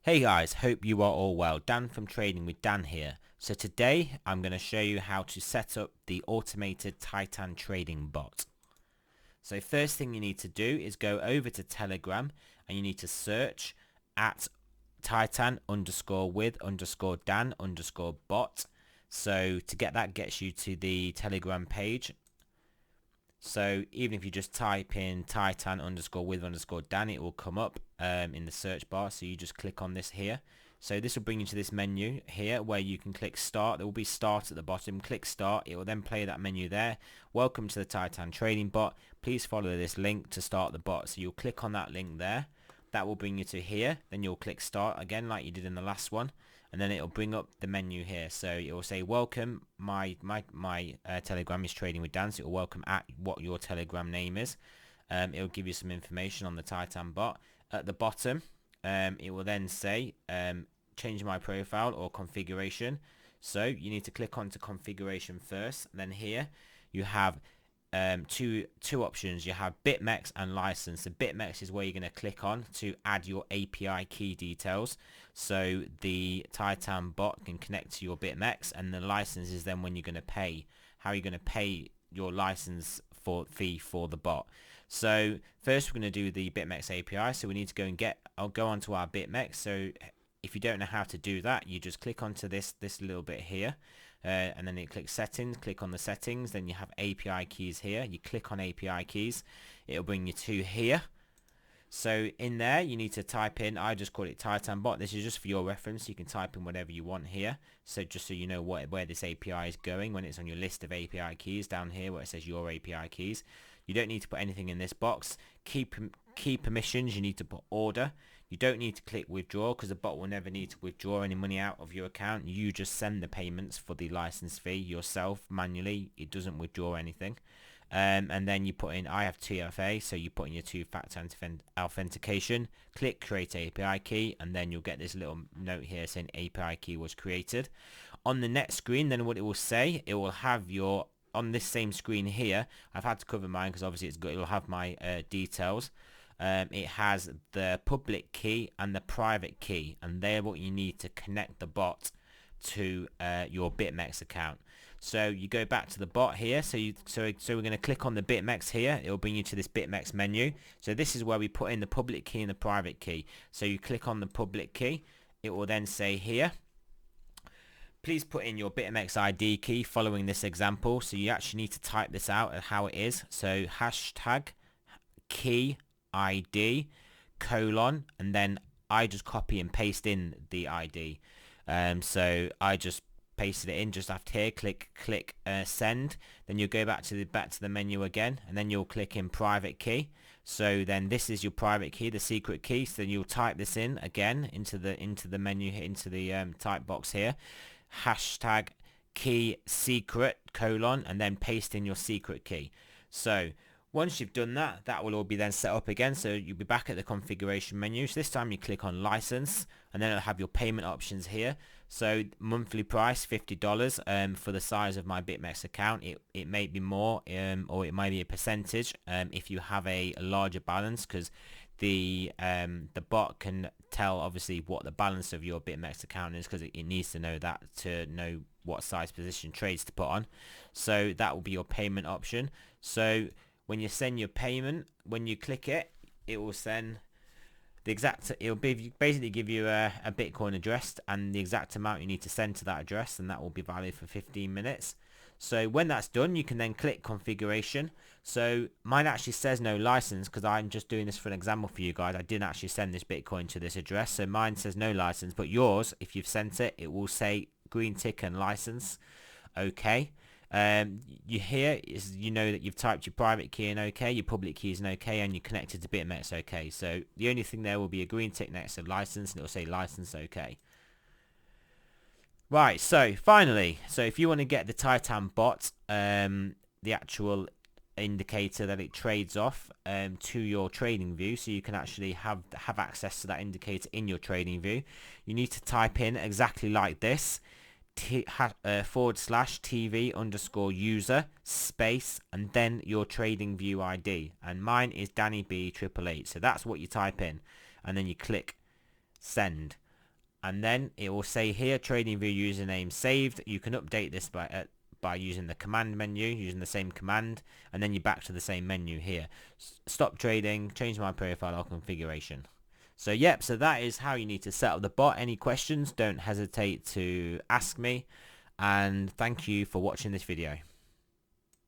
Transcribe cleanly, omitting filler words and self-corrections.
Hey guys, hope you are all well. Dan from Trading with Dan here. So today I'm going to show you how to set up the automated Titan trading bot. So first thing you need to do is go over to Telegram and you need to search at Titan _with Dan _bot. So to get that gets you to the Telegram page. So even if you just type in Titan _with Dan, it will come up in the search bar. So you just click on this here. So this will bring you to this menu here where you can click start. There will be start at the bottom. Click start. It will then play that menu there. Welcome to the Titan trading bot. Please follow this link to start the bot. So you'll click on that link there. That will bring you to here. Then you'll click start again like you did in the last one. And then it'll bring up the menu here. So it will say welcome, my Telegram is Trading with Dan. So it will welcome at what your Telegram name is. It will give you some information on the Titan bot. At the bottom, it will then say change my profile or configuration. So you need to click onto configuration first. Then here you have two options. You have BitMEX and license. So BitMEX is where you're going to click on to add your API key details, so the Titan bot can connect to your BitMEX, and the license is then when you're going to pay, how you're going to pay your license fee for the bot. So first we're going to do the BitMEX API. So we need to go onto our BitMEX. So if you don't know how to do that, you just click onto this little bit here. And then you click settings, click on the settings, then you have API keys here. You click on API keys, it'll bring you to here. So in there you need to type in, I just call it Titan bot. This is just for your reference. You can type in whatever you want here. So just so you know where this API is going when it's on your list of API keys down here where it says your API keys. You don't need to put anything in this box. Key permissions, you need to put order. You don't need to click withdraw because the bot will never need to withdraw any money out of your account. You just send the payments for the license fee yourself manually. It doesn't withdraw anything. And then you put in, I have 2FA, so you put in your two-factor authentication. Click create API key, and then you'll get this little note here saying API key was created. On the next screen, then what it will say, it will have your, on this same screen here, I've had to cover mine because obviously it'll have my details. It has the public key and the private key, and they're what you need to connect the bot to your BitMEX account. So you go back to the bot here. So we're going to click on the BitMEX here. It will bring you to this BitMEX menu. So this is where we put in the public key and the private key. So you click on the public key. It will then say here, please put in your BitMEX ID key following this example. So you actually need to type this out and how it is. So hashtag key ID : and then I just copy and paste in the ID. So I just pasted it in just after here. Click send. Then you'll go back to the menu again, and then you'll click in private key. So then this is your private key, the secret key. So then you'll type this in again into the menu, into the type box here. Hashtag key secret : and then paste in your secret key. So once you've done that, that will all be then set up again. So you'll be back at the configuration menu. So this time you click on license, and then it'll have your payment options here. So monthly price $50 for the size of my BitMEX account. It may be more or it might be a percentage if you have a larger balance, because the bot can tell obviously what the balance of your BitMEX account is, because it needs to know that to know what size position trades to put on. So that will be your payment option. So when you send your payment, when you click it, it will send the exact, it'll basically give you a Bitcoin address and the exact amount you need to send to that address, and that will be valid for 15 minutes. So when that's done, you can then click configuration. So mine actually says no license because I'm just doing this for an example for you guys. I didn't actually send this Bitcoin to this address, so mine says no license, but yours, if you've sent it, it will say green tick and license. Okay. You here is, you know that you've typed your private key in OK, your public key is in OK, and you're connected to BitMEX OK. So the only thing there will be a green tick next to license, and it will say license OK. Right, so finally, so if you want to get the Titan bot, the actual indicator that it trades off to your trading view, so you can actually have access to that indicator in your trading view, you need to type in exactly like this: /TV _user space and then your trading view ID, and mine is Danny B 888. So that's what you type in, and then you click send. and then it will say here TradingView username saved. You can update this by using the command menu, using the same command, and then you're back to the same menu here. Stop trading, change my profile or configuration. So yep, so that is how you need to set up the bot. Any questions, don't hesitate to ask me, and thank you for watching this video.